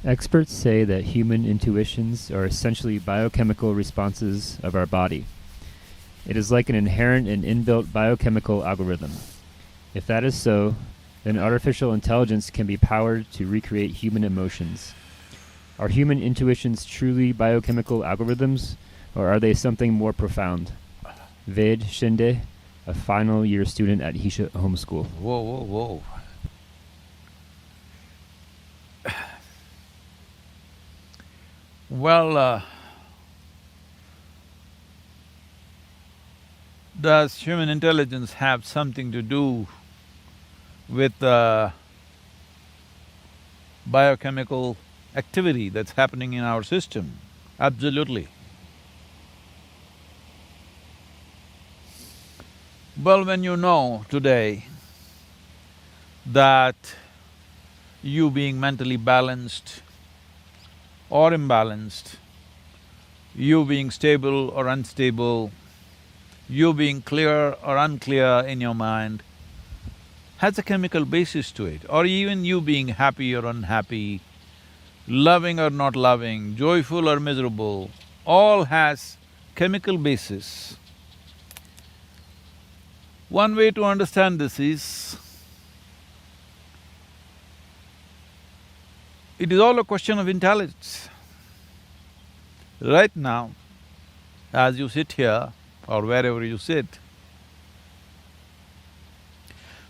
Experts say that human intuitions are essentially biochemical responses of our body. It is like an inherent and inbuilt biochemical algorithm. If that is so, then artificial intelligence can be powered to recreate human emotions. Are human intuitions truly biochemical algorithms, or are they something more profound? Ved Shinde, a final year student at Hisha Homeschool. Whoa, whoa, whoa. Well, does human intelligence have something to do with biochemical activity that's happening in our system? Absolutely. Well, when you know today that you being mentally balanced or imbalanced, you being stable or unstable, you being clear or unclear in your mind, has a chemical basis to it, or even you being happy or unhappy, loving or not loving, joyful or miserable, all has chemical basis. One way to understand this is, it is all a question of intelligence. Right now, as you sit here or wherever you sit,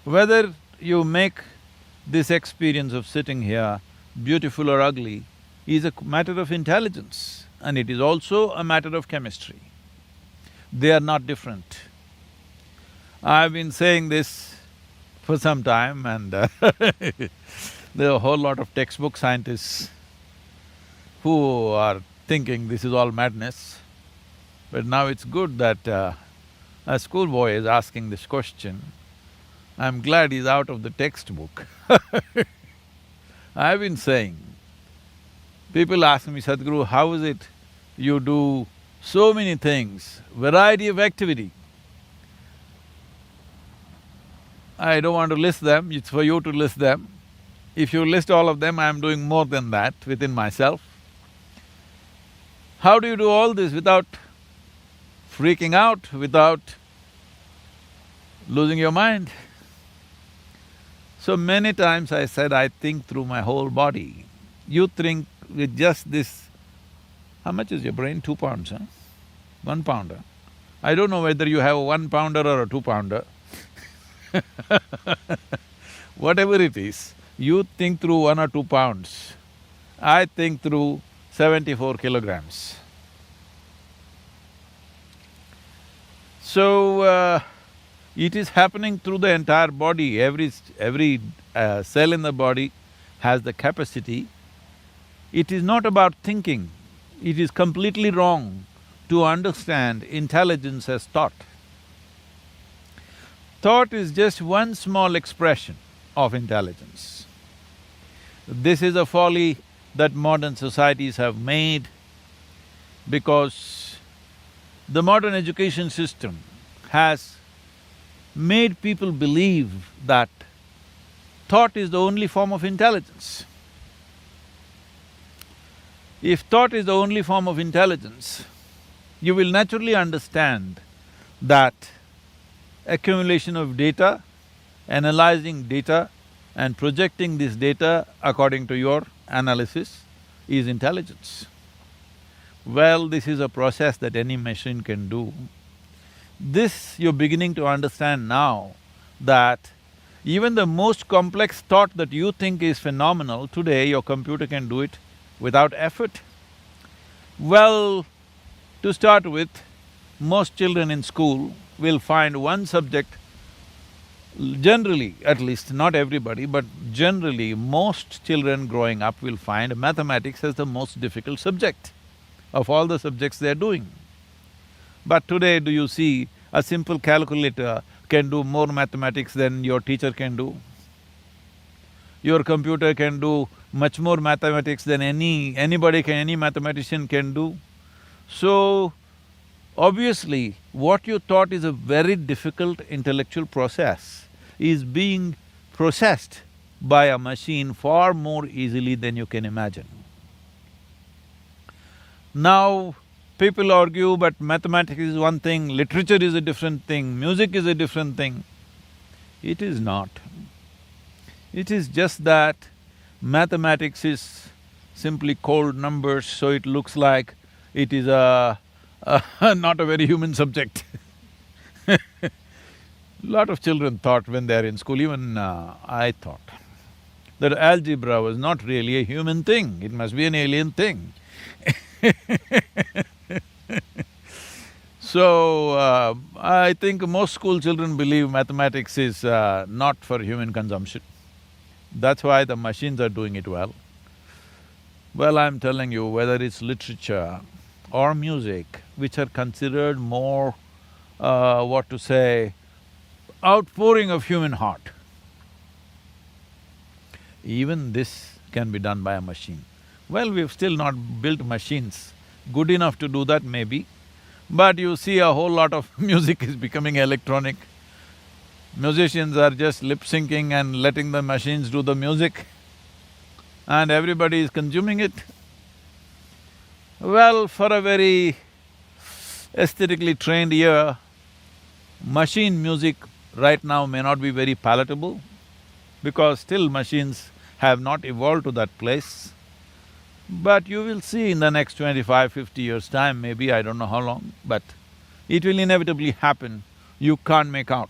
whether you make this experience of sitting here beautiful or ugly is a matter of intelligence, and it is also a matter of chemistry. They are not different. I've been saying this for some time and there are a whole lot of textbook scientists who are thinking this is all madness. But now it's good that a schoolboy is asking this question. I'm glad he's out of the textbook. I've been saying, people ask me, Sadhguru, how is it you do so many things, variety of activity? I don't want to list them, it's for you to list them. If you list all of them, I'm doing more than that within myself. How do you do all this without freaking out, without losing your mind? So many times I said, I think through my whole body. You think with just this… How much is your brain? 2 pounds, huh? 1 pounder. I don't know whether you have a 1 pounder or a 2 pounder. Whatever it is, you think through 1 or 2 pounds. I think through 74 kilograms. So, it is happening through the entire body. Every cell in the body has the capacity. It is not about thinking. It is completely wrong to understand intelligence as thought. Thought is just one small expression of intelligence. This is a folly that modern societies have made because the modern education system has made people believe that thought is the only form of intelligence. If thought is the only form of intelligence, you will naturally understand that accumulation of data, analyzing data and projecting this data according to your analysis is intelligence. Well, this is a process that any machine can do. This you're beginning to understand now, that even the most complex thought that you think is phenomenal, today your computer can do it without effort. Well, to start with, most children in school will find one subject, generally at least, not everybody, but generally most children growing up will find mathematics as the most difficult subject of all the subjects they're doing. But today, do you see a simple calculator can do more mathematics than your teacher can do? Your computer can do much more mathematics than any mathematician can do. So, obviously, what you thought is a very difficult intellectual process is being processed by a machine far more easily than you can imagine. Now, people argue, but mathematics is one thing, literature is a different thing, music is a different thing. It is not. It is just that mathematics is simply cold numbers, so it looks like it is not a very human subject. Lot of children thought when they're in school, even I thought, that algebra was not really a human thing, it must be an alien thing. So, I think most school children believe mathematics is not for human consumption. That's why the machines are doing it well. Well, I'm telling you, whether it's literature or music, which are considered more, what to say, outpouring of human heart, even this can be done by a machine. Well, we've still not built machines good enough to do that maybe, but you see a whole lot of music is becoming electronic. Musicians are just lip-syncing and letting the machines do the music, and everybody is consuming it. Well, for a very aesthetically trained ear, machine music right now may not be very palatable, because still machines have not evolved to that place. But you will see in the next 25, 50 years' time, maybe, I don't know how long, but it will inevitably happen, you can't make out.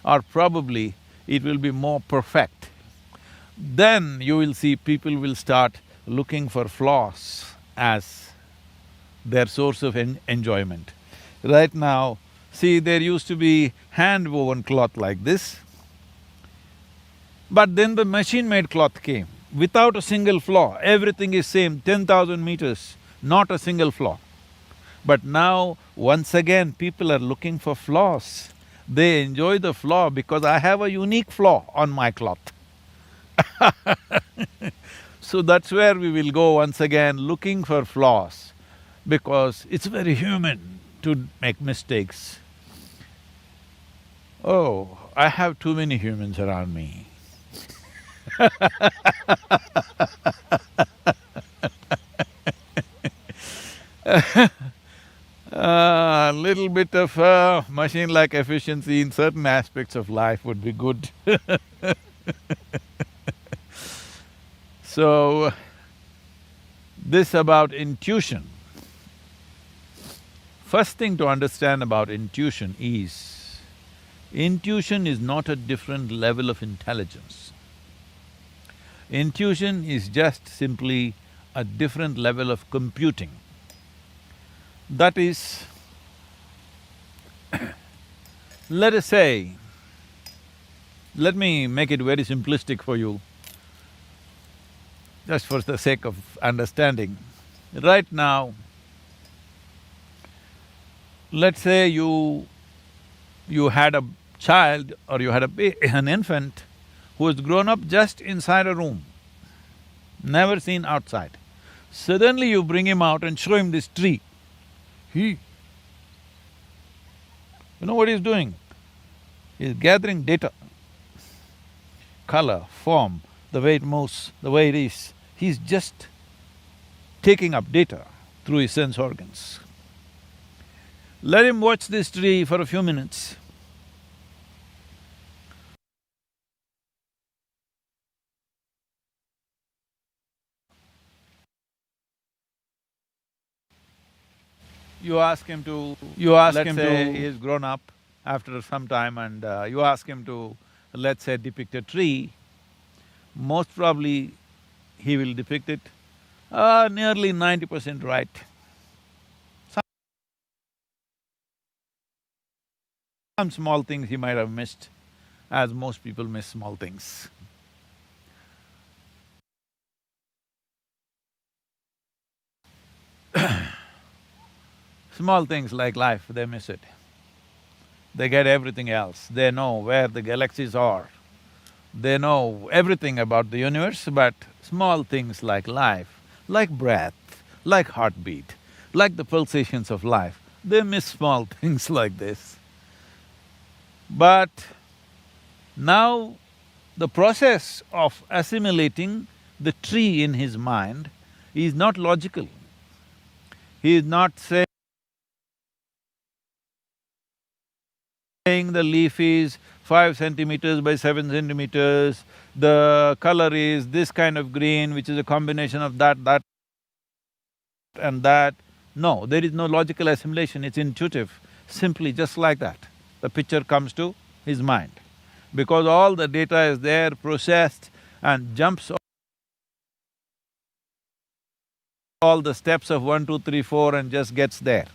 Or probably it will be more perfect. Then you will see people will start looking for flaws as their source of enjoyment. Right now, see, there used to be hand-woven cloth like this, but then the machine-made cloth came, without a single flaw, everything is same, 10,000 meters, not a single flaw. But now, once again, people are looking for flaws. They enjoy the flaw because I have a unique flaw on my cloth. So that's where we will go once again, looking for flaws, because it's very human to make mistakes. Oh, I have too many humans around me. A little bit of machine-like efficiency in certain aspects of life would be good. So, this about intuition. First thing to understand about intuition is not a different level of intelligence. Intuition is just simply a different level of computing. That is, let us say, let me make it very simplistic for you, just for the sake of understanding. Right now, let's say you had a child or you had an infant who has grown up just inside a room, never seen outside. Suddenly you bring him out and show him this tree. You know what he's doing? He's gathering data, color, form, the way it moves, the way it is. He's just taking up data through his sense organs. Let him watch this tree for a few minutes. You ask him to… let's say he's grown up after some time and you ask him to, let's say, depict a tree, most probably he will depict it nearly 90% right. Some small things he might have missed, as most people miss small things. Small things like life, they miss it. They get everything else. They know where the galaxies are. They know everything about the universe, but small things like life, like breath, like heartbeat, like the pulsations of life, they miss small things like this. But now the process of assimilating the tree in his mind is not logical. He is not saying the leaf is 5 centimeters by 7 centimeters, the color is this kind of green, which is a combination of that and that. No, there is no logical assimilation, it's intuitive, simply just like that. The picture comes to his mind. Because all the data is there, processed, and jumps all the steps of 1, 2, 3, 4 and just gets there.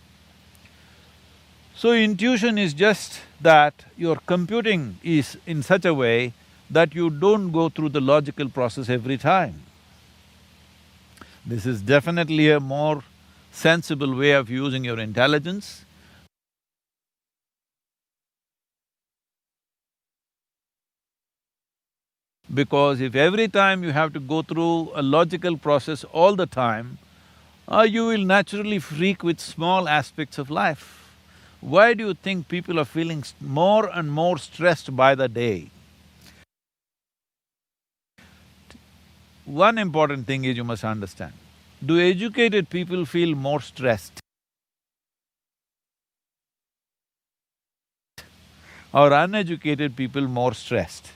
So intuition is just that your computing is in such a way that you don't go through the logical process every time. This is definitely a more sensible way of using your intelligence. Because if every time you have to go through a logical process all the time, you will naturally freak with small aspects of life. Why do you think people are feeling more and more stressed by the day? One important thing is you must understand, do educated people feel more stressed or uneducated people more stressed?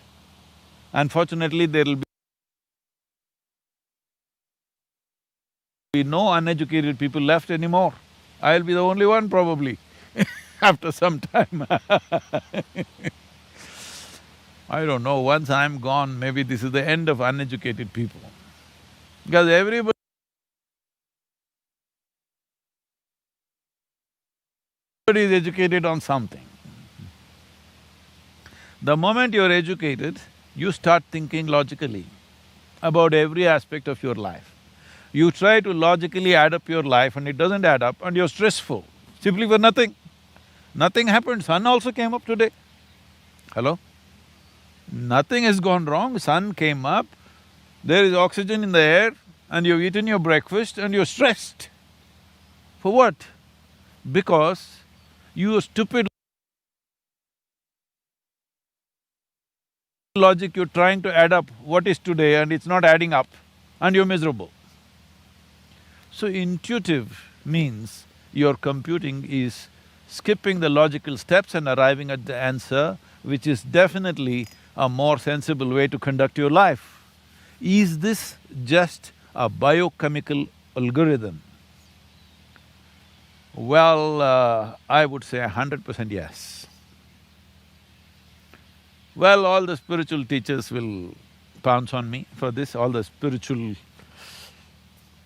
Unfortunately, there'll be no uneducated people left anymore. I'll be the only one probably after some time I don't know, once I'm gone, maybe this is the end of uneducated people. Because everybody is educated on something. The moment you're educated, you start thinking logically about every aspect of your life. You try to logically add up your life and it doesn't add up and you're stressful, simply for nothing. Nothing happened, sun also came up today. Hello? Nothing has gone wrong, sun came up, there is oxygen in the air and you've eaten your breakfast and you're stressed. For what? Because you stupid logic, you're trying to add up what is today and it's not adding up and you're miserable. So intuitive means your computing is skipping the logical steps and arriving at the answer, which is definitely a more sensible way to conduct your life. Is this just a biochemical algorithm? Well, I would say 100% yes. Well, all the spiritual teachers will pounce on me for this, all the spiritual…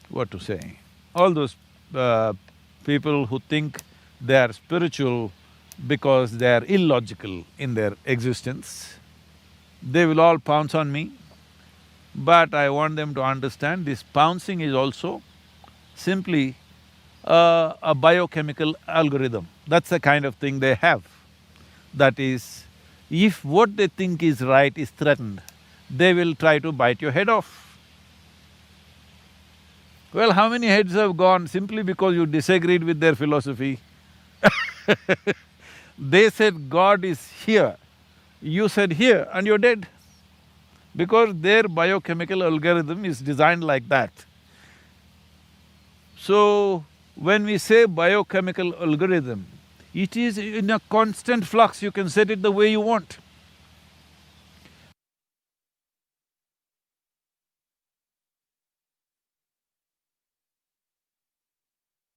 what to say… all those people who think they are spiritual because they are illogical in their existence, they will all pounce on me. But I want them to understand this pouncing is also simply a biochemical algorithm. That's the kind of thing they have. That is, if what they think is right is threatened, they will try to bite your head off. Well, how many heads have gone simply because you disagreed with their philosophy? They said God is here, you said here and you're dead. Because their biochemical algorithm is designed like that. So, when we say biochemical algorithm, it is in a constant flux, you can set it the way you want.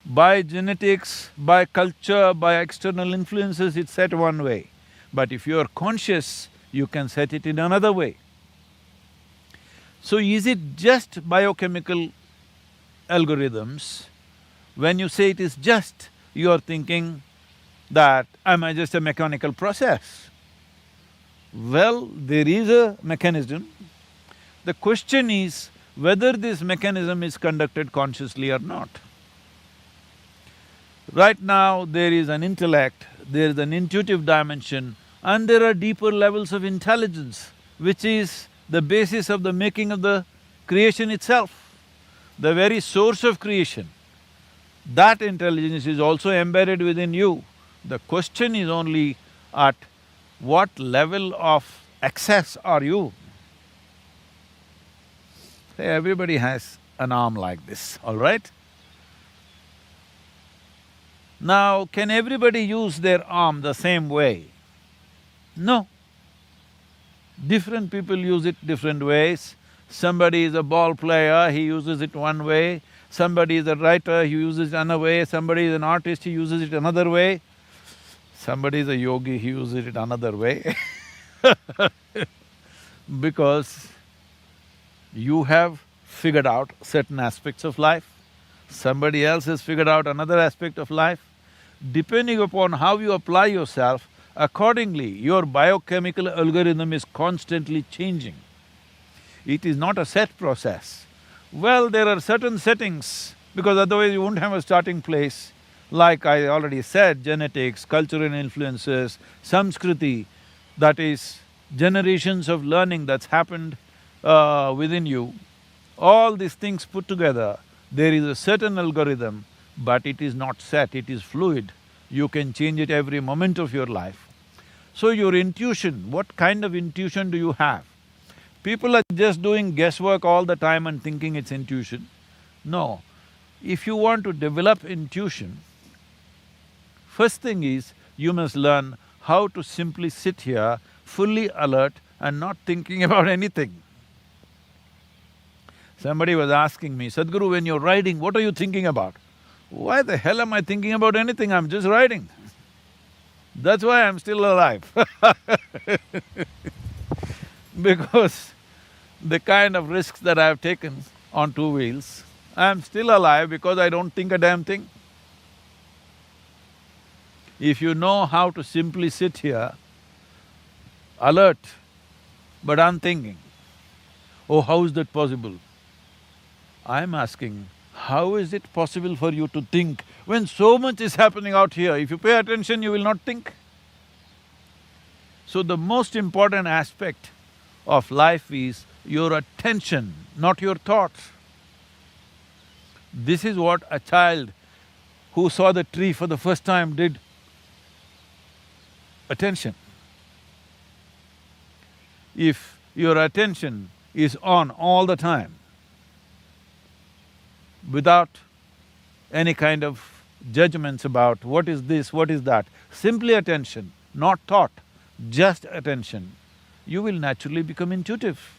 By genetics, by culture, by external influences, it's set one way. But if you're conscious, you can set it in another way. So is it just biochemical algorithms? When you say it is just, you're thinking that, am I just a mechanical process? Well, there is a mechanism. The question is whether this mechanism is conducted consciously or not. Right now, there is an intellect, there is an intuitive dimension, and there are deeper levels of intelligence, which is the basis of the making of the creation itself, the very source of creation. That intelligence is also embedded within you. The question is only at what level of access are you? Say, everybody has an arm like this, all right? Now, can everybody use their arm the same way? No. Different people use it different ways. Somebody is a ball player, he uses it one way. Somebody is a writer, he uses it another way. Somebody is an artist, he uses it another way. Somebody is a yogi, he uses it another way because you have figured out certain aspects of life, somebody else has figured out another aspect of life. Depending upon how you apply yourself, accordingly, your biochemical algorithm is constantly changing. It is not a set process. Well, there are certain settings, because otherwise you won't have a starting place. Like I already said, genetics, cultural influences, samskriti, that is generations of learning that's happened within you. All these things put together, there is a certain algorithm, but it is not set, it is fluid. You can change it every moment of your life. So your intuition, what kind of intuition do you have? People are just doing guesswork all the time and thinking it's intuition. No, if you want to develop intuition, first thing is you must learn how to simply sit here, fully alert and not thinking about anything. Somebody was asking me, Sadhguru, when you're riding, what are you thinking about? Why the hell am I thinking about anything? I'm just riding. That's why I'm still alive because the kind of risks that I've taken on two wheels, I'm still alive because I don't think a damn thing. If you know how to simply sit here, alert but unthinking, oh, how is that possible? I'm asking, how is it possible for you to think when so much is happening out here? If you pay attention, you will not think. So the most important aspect of life is your attention, not your thoughts. This is what a child who saw the tree for the first time did. Attention. If your attention is on all the time, without any kind of judgments about what is this, what is that, simply attention, not thought, just attention, you will naturally become intuitive.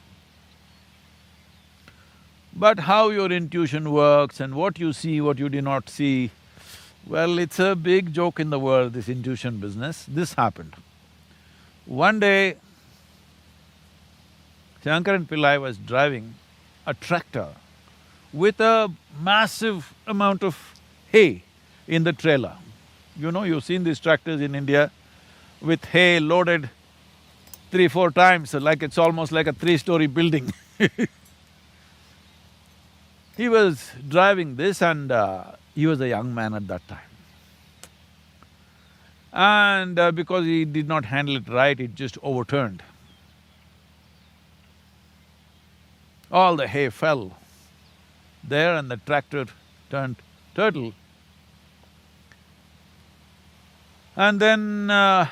But how your intuition works and what you see, what you do not see, well, it's a big joke in the world, this intuition business. This happened. One day, Shankaran Pillai was driving a tractor with a massive amount of hay in the trailer. You know, you've seen these tractors in India with hay loaded 3-4 times, like it's almost like a 3-story building He was driving this and he was a young man at that time. And because he did not handle it right, it just overturned. All the hay fell there and the tractor turned turtle. And then there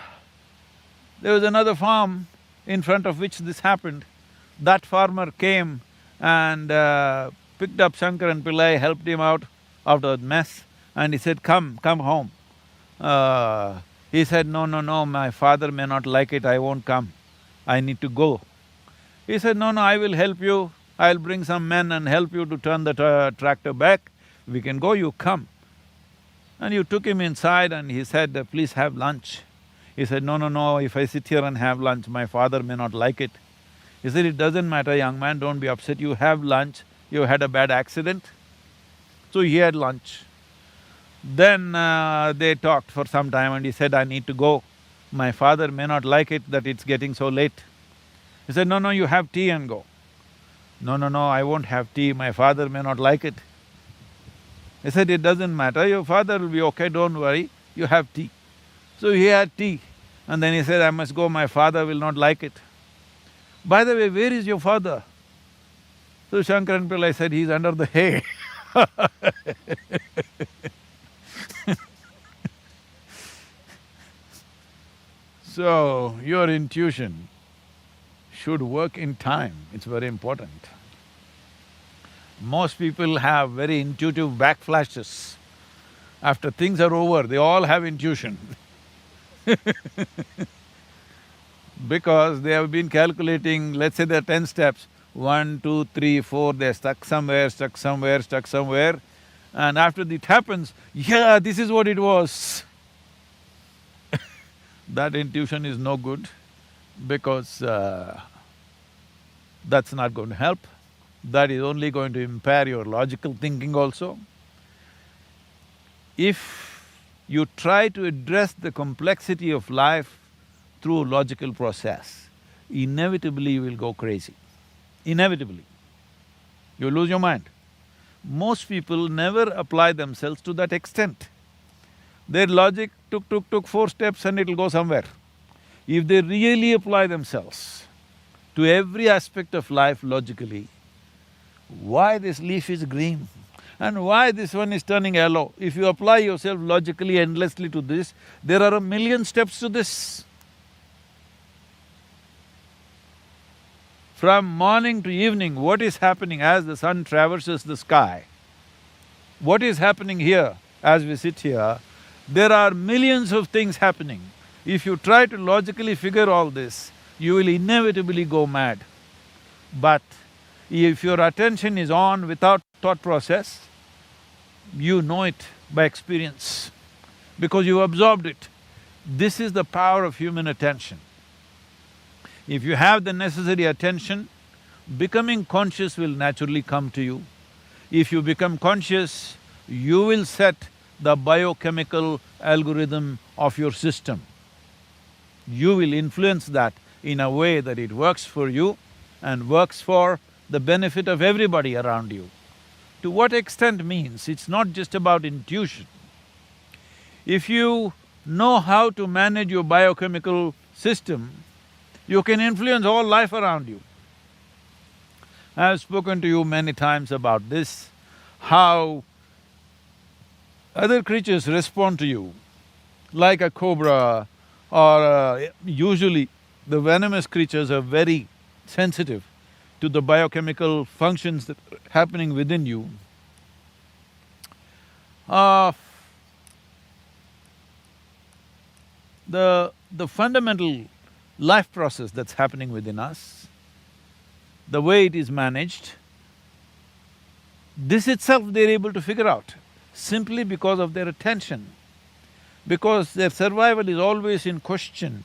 was another farm in front of which this happened. That farmer came and picked up Shankaran Pillai, helped him out of the mess, and he said, come home. He said, no, my father may not like it, I won't come, I need to go. He said, no, I will help you, I'll bring some men and help you to turn the tractor back, we can go, you come. And you took him inside and he said, please have lunch. He said, no, if I sit here and have lunch, my father may not like it. He said, it doesn't matter, young man, don't be upset, you have lunch, you had a bad accident. So he had lunch. Then they talked for some time and he said, I need to go. My father may not like it that it's getting so late. He said, no, you have tea and go. No, I won't have tea, my father may not like it. He said, it doesn't matter, your father will be okay, don't worry, you have tea. So he had tea and then he said, I must go, my father will not like it. By the way, where is your father? So Shankaran Pillai said, he's under the hay So, your intuition should work in time, it's very important. Most people have very intuitive backflashes. After things are over, they all have intuition because they have been calculating, let's say there are 10 steps, 1, 2, 3, 4, they're stuck somewhere, stuck somewhere, stuck somewhere, and after it happens, yeah, this is what it was. That intuition is no good because that's not going to help. That is only going to impair your logical thinking also. If you try to address the complexity of life through logical process, inevitably you will go crazy. Inevitably. You lose your mind. Most people never apply themselves to that extent. Their logic took 4 steps and it'll go somewhere. If they really apply themselves to every aspect of life logically, why this leaf is green and why this one is turning yellow, if you apply yourself logically endlessly to this, there are a million steps to this. From morning to evening, what is happening as the sun traverses the sky? What is happening here as we sit here? There are millions of things happening. If you try to logically figure all this, you will inevitably go mad. But if your attention is on without thought process, you know it by experience because you absorbed it. This is the power of human attention. If you have the necessary attention, becoming conscious will naturally come to you. If you become conscious, you will set the biochemical algorithm of your system. You will influence that in a way that it works for you and works for the benefit of everybody around you. To what extent means, it's not just about intuition. If you know how to manage your biochemical system, you can influence all life around you. I have spoken to you many times about this, how other creatures respond to you, like a cobra or usually the venomous creatures are very sensitive to the biochemical functions that are happening within you. The fundamental life process that's happening within us, the way it is managed, this itself they're able to figure out simply because of their attention. Because their survival is always in question,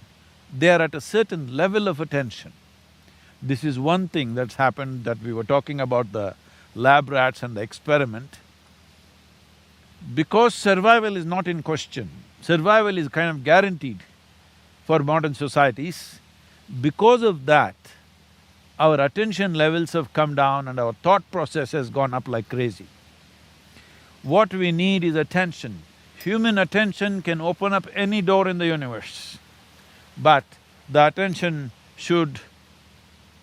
they are at a certain level of attention. This is one thing that's happened, that we were talking about the lab rats and the experiment. Because survival is not in question, survival is kind of guaranteed for modern societies, because of that, our attention levels have come down and our thought process has gone up like crazy. What we need is attention. Human attention can open up any door in the universe, but the attention should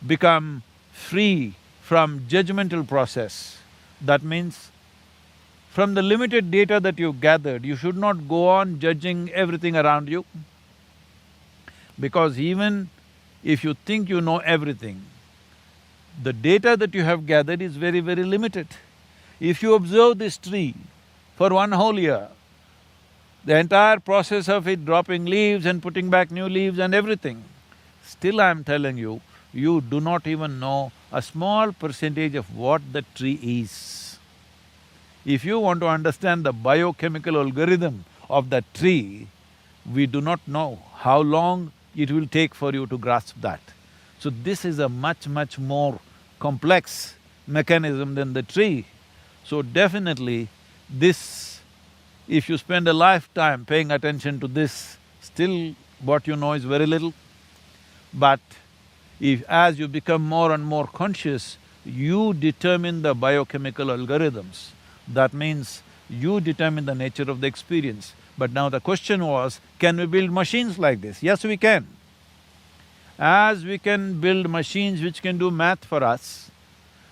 become free from judgmental process. That means, from the limited data that you've gathered, you should not go on judging everything around you. Because even if you think you know everything, the data that you have gathered is very, very limited. If you observe this tree for 1 whole year, the entire process of it dropping leaves and putting back new leaves and everything, still I'm telling you, you do not even know a small percentage of what the tree is. If you want to understand the biochemical algorithm of that tree, we do not know how long it will take for you to grasp that. So this is a much, much more complex mechanism than the tree. So definitely this, if you spend a lifetime paying attention to this, still what you know is very little. But if as you become more and more conscious, you determine the biochemical algorithms. That means you determine the nature of the experience. But now the question was, can we build machines like this? Yes, we can. As we can build machines which can do math for us,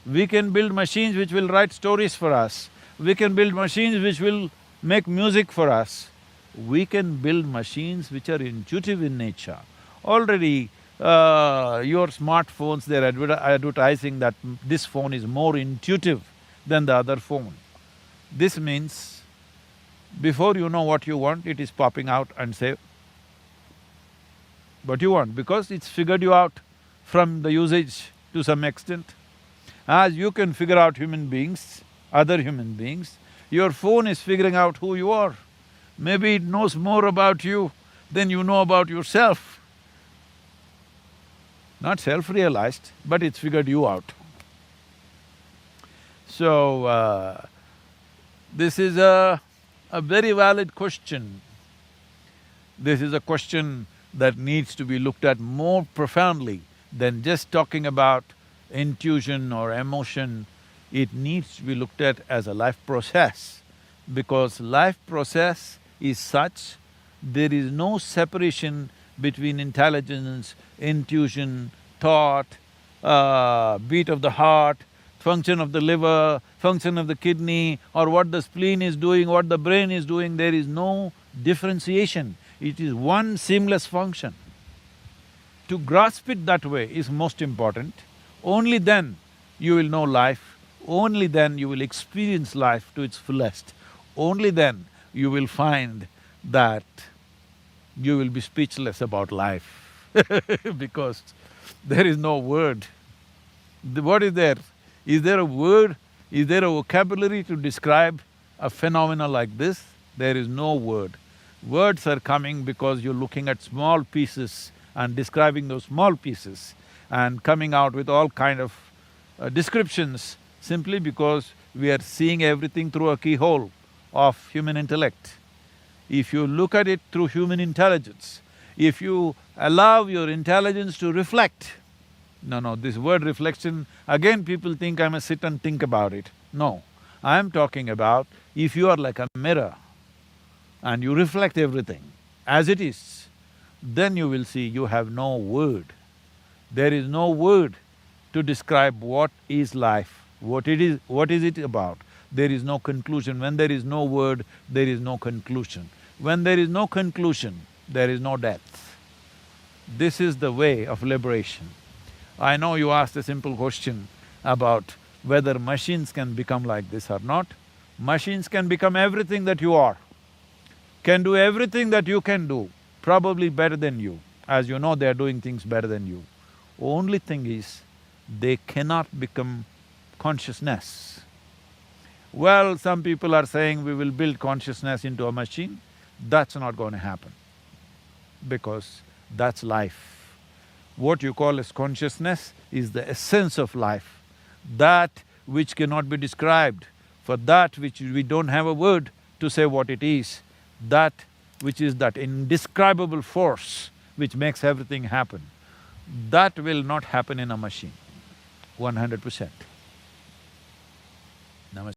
we can build machines which will write stories for us, we can build machines which will make music for us, we can build machines which are intuitive in nature. Already, your smartphones, they're advertising that this phone is more intuitive than the other phone. This means Before you know what you want, it is popping out and say what you want, because it's figured you out from the usage to some extent. As you can figure out human beings, other human beings, your phone is figuring out who you are. Maybe it knows more about you than you know about yourself. Not self-realized, but it's figured you out. So, this is a very valid question. This is a question that needs to be looked at more profoundly than just talking about intuition or emotion. It needs to be looked at as a life process, because life process is such, there is no separation between intelligence, intuition, thought, beat of the heart, function of the liver, function of the kidney, or what the spleen is doing, what the brain is doing. There is no differentiation. It is one seamless function. To grasp it that way is most important. Only then you will know life, only then you will experience life to its fullest. Only then you will find that you will be speechless about life because there is no word. What is there? Is there a word? Is there a vocabulary to describe a phenomena like this? There is no word. Words are coming because you're looking at small pieces and describing those small pieces and coming out with all kind of descriptions simply because we are seeing everything through a keyhole of human intellect. If you look at it through human intelligence, if you allow your intelligence to reflect, no, this word reflection, again people think I must sit and think about it. No, I am talking about if you are like a mirror and you reflect everything as it is, then you will see you have no word. There is no word to describe what is life, what is it about. There is no conclusion. When there is no word, there is no conclusion. When there is no conclusion, there is no death. This is the way of liberation. I know you asked a simple question about whether machines can become like this or not. Machines can become everything that you are, can do everything that you can do, probably better than you. As you know, they are doing things better than you. Only thing is, they cannot become consciousness. Well, some people are saying we will build consciousness into a machine. That's not going to happen, because that's life. What you call as consciousness is the essence of life, that which cannot be described, for that which we don't have a word to say what it is, that which is that indescribable force which makes everything happen. That will not happen in a machine, 100%.